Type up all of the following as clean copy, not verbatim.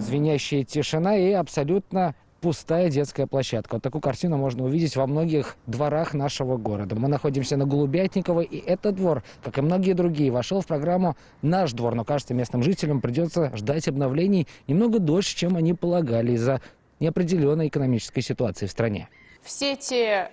звенящая тишина и абсолютно пустая детская площадка. Вот такую картину можно увидеть во многих дворах нашего города. Мы находимся на Голубятниковой, и этот двор, как и многие другие, вошел в программу «Наш двор». Но, кажется, местным жителям придется ждать обновлений немного дольше, чем они полагали, из-за неопределенной экономической ситуации в стране. Все те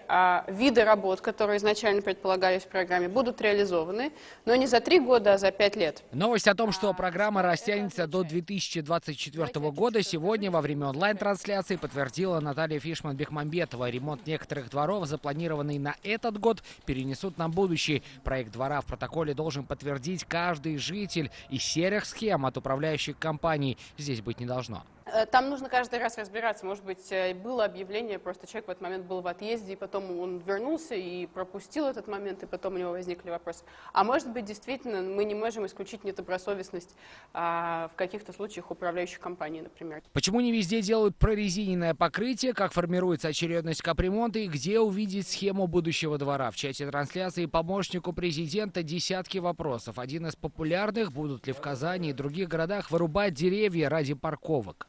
виды работ, которые изначально предполагались в программе, будут реализованы, но не за 3 года, а за 5 лет. Новость о том, что программа растянется до 2024 года, сегодня во время онлайн-трансляции подтвердила Наталья Фишман-Бекмамбетова. Ремонт некоторых дворов, запланированный на этот год, перенесут на будущий. Проект двора в протоколе должен подтвердить каждый житель, и серых схем от управляющих компаний здесь быть не должно. Там нужно каждый раз разбираться. Может быть, было объявление, просто человек в этот момент был в отъезде, и потом он вернулся и пропустил этот момент, и потом у него возникли вопросы. А может быть, действительно, мы не можем исключить недобросовестность в каких-то случаях управляющих компаний, например. Почему не везде делают прорезиненное покрытие, как формируется очередность капремонта и где увидеть схему будущего двора? В чате трансляции помощнику президента десятки вопросов. Один из популярных: будут ли в Казани и других городах вырубать деревья ради парковок?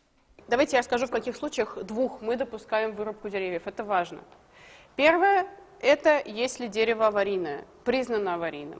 Давайте я расскажу, в каких случаях мы допускаем вырубку деревьев. Это важно. Первое – это если дерево аварийное, признано аварийным.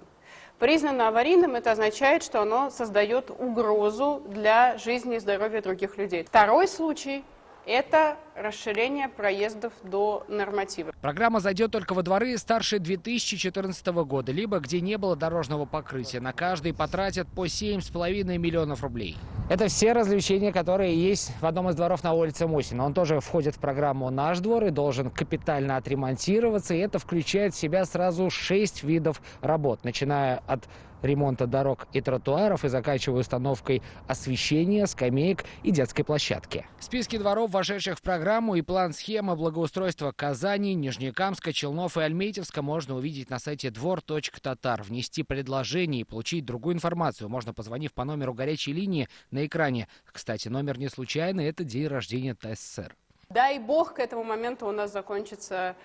Признано аварийным – это означает, что оно создает угрозу для жизни и здоровья других людей. Второй случай – это расширение проездов до норматива. Программа зайдет только во дворы старше 2014 года, либо где не было дорожного покрытия. На каждый потратят по 7,5 миллионов рублей. Это все развлечения, которые есть в одном из дворов на улице Мосина. Он тоже входит в программу «Наш двор» и должен капитально отремонтироваться. И это включает в себя сразу 6 видов работ, начиная от ремонта дорог и тротуаров и заканчивая установкой освещения, скамеек и детской площадки. Списки дворов, вошедших в программу, и план схемы благоустройства Казани, Нижнекамска, Челнов и Альметьевска можно увидеть на сайте двор.татар. Внести предложение и получить другую информацию можно, позвонив по номеру горячей линии на экране. Кстати, номер не случайный, это день рождения ТССР. Дай бог, к этому моменту у нас закончится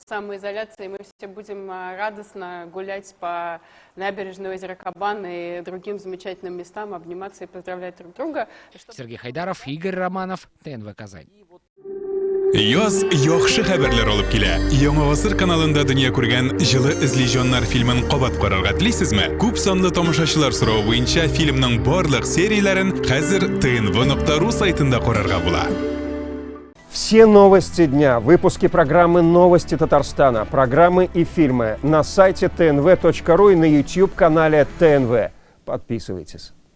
самоизоляция, и мы все будем радостно гулять по набережной озера Кабан и другим замечательным местам, обниматься и поздравлять друг друга. Сергей Хайдаров, Игорь Романов, ТНВ Казань. Yoz yaxshi xabarlar olib kela. Yangi asr kanalında dünya ko'rgan Жылы izleyjonlar filmin qabat qarorga tilaysizmi? Ko'p sonli tomoshachilar so'rovi bo'yicha filmning barliq seriyalarini hozir tnv.ru saytida ko'rarga bo'ladi. Все новости дня, выпуски программы «Новости Татарстана», программы и фильмы на сайте tnv.ru и на YouTube-канале ТНВ. Подписывайтесь.